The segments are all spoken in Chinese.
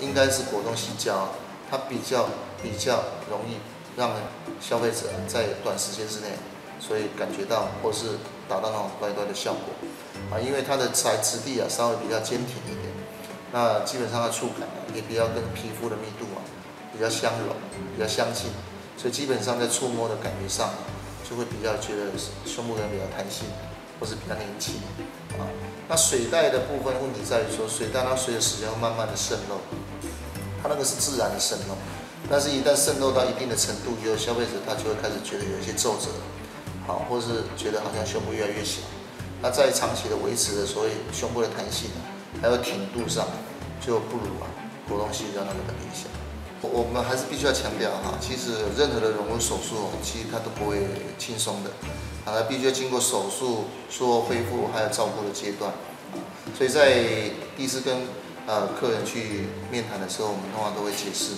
应该是果冻矽胶，它比较容易让消费者在短时间之内，所以感觉到或是达到那种乖乖的效果啊，因为它的质地啊稍微比较坚挺一点，那基本上它触感也比较跟皮肤的密度啊比较相融，比较相近，所以基本上在触摸的感觉上就会比较觉得胸部可能比较弹性，或是比较年轻啊。那水袋的部分问题在于说，水袋它随着时间会慢慢的渗漏，它那个是自然的渗漏，但是一旦渗漏到一定的程度以后，消费者他就会开始觉得有一些皱褶，好，或是觉得好像胸部越来越小。那在长期的维持的所谓胸部的弹性还有挺度上，就不如果冻矽胶那么的理想。我们还是必须要强调哈，其实任何的隆乳手术其实它都不会轻松的，它必须要经过手术、术后恢复还有照顾的阶段。所以在第一次跟客人去面谈的时候，我们通常都会解释。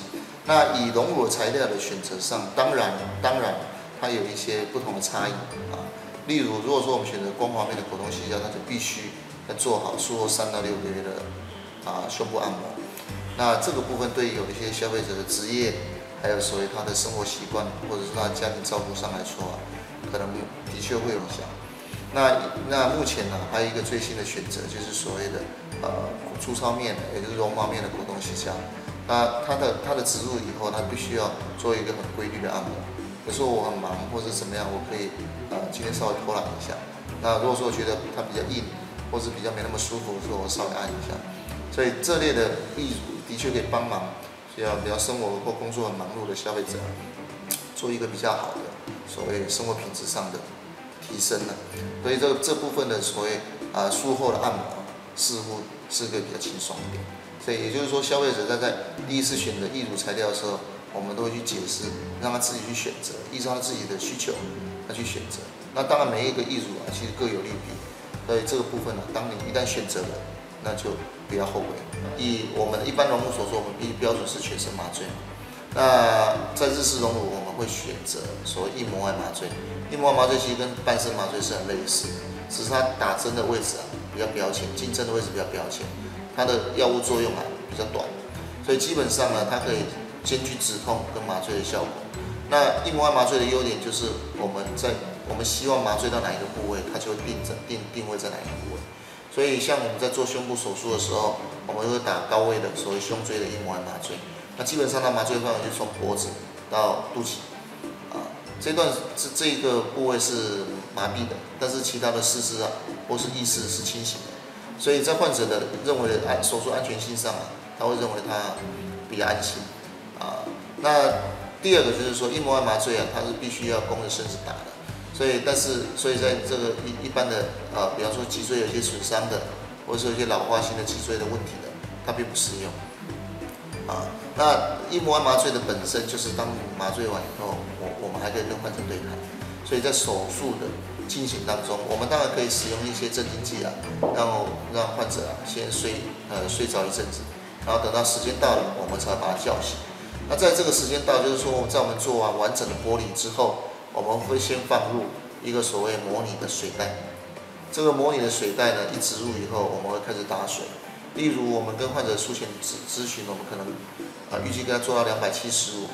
那以隆乳材料的选择上，当然它有一些不同的差异啊。例如，如果说我们选择光滑面的果冻矽胶，它就必须要做好术后3到6个月的胸部按摩。那这个部分对于有一些消费者的职业，还有所谓他的生活习惯，或者是他家庭照顾上来说可能的确会有影响。那目前还有一个最新的选择，就是所谓的粗糙面，也就是绒毛面的果冻矽胶。那它的植入以后，它必须要做一个很规律的按摩。有时候我很忙或者怎么样，我可以今天稍微偷懒一下。那如果说我觉得它比较硬，或者比较没那么舒服的时候，我稍微按一下。所以这类的义乳的确可以帮忙，比较生活或工作很忙碌的消费者，做一个比较好的所谓生活品质上的提升了。所以这部分的所谓术后的按摩，似乎是个比较轻松一点。所以也就是说，消费者在第一次选择义乳材料的时候，我们都会去解释，让他自己去选择，依照他自己的需求，他去选择。那当然每一个义乳其实各有利弊，所以这个部分当你一旦选择了，那就不要后悔。以我们一般隆乳所说，我们标准是全身麻醉。那在日式隆乳，我们会选择所谓硬膜外麻醉。硬膜外麻醉其实跟半身麻醉是很类似，只是它打针的位置比较标签，进针的位置比较标签，它的药物作用比较短，所以基本上它可以兼具止痛跟麻醉的效果。那硬膜外麻醉的优点就是我们希望麻醉到哪一个部位，它就会定位在哪一个部位。所以像我们在做胸部手术的时候，我们会打高位的所谓胸椎的硬膜外麻醉。那基本上它麻醉范围就从脖子到肚脐，这一个部位是麻痹的，但是其他的四肢或是意识是清醒的。所以在患者的认为的手术安全性上他会认为他比较安心那第二个就是说，硬膜外麻醉它是必须要弓着身子打的。所以在这个一般的比方说脊椎有一些损伤的，或者说有一些老化性的脊椎的问题的，它并不适用那硬膜外麻醉的本身就是当麻醉完以后，我们还可以跟患者对谈。所以在手术的进行当中，我们当然可以使用一些镇静剂让患者先睡着一阵子，然后等到时间到了，我们才把他叫醒。那在这个时间到，就是说在我们做完整的剥离之后，我们会先放入一个所谓模拟的水袋。这个模拟的水袋一植入以后，我们会开始打水。例如我们跟患者术前咨询，我们可能预计给他做到275，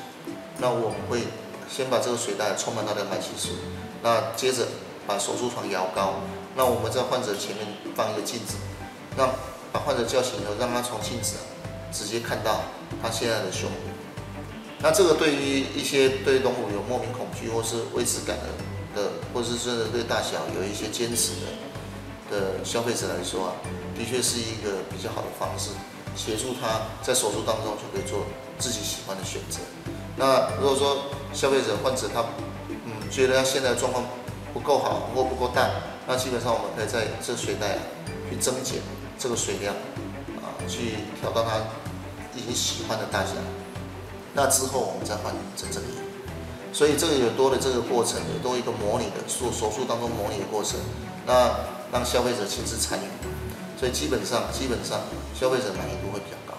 那我们会先把这个水袋充满到275，那接着把手术床摇高，那我们在患者前面放一个镜子，把患者叫醒以后，让他从镜子直接看到他现在的胸部。那这个对于一些对隆乳有莫名恐惧或是未知感的，或者是真的对大小有一些坚持的消费者来说的确是一个比较好的方式，协助他在手术当中就可以做自己喜欢的选择。那如果说消费者患者他觉得他现在的状况不够好或不够大，那基本上我们可以在这个水袋去增减这个水量去调到他已经喜欢的大小。那之后我们再换真正的义乳。所以这个有多的这个过程，有多一个模拟的手术当中模拟的过程，那让消费者亲自参与，所以基本上消费者满意度会比较高。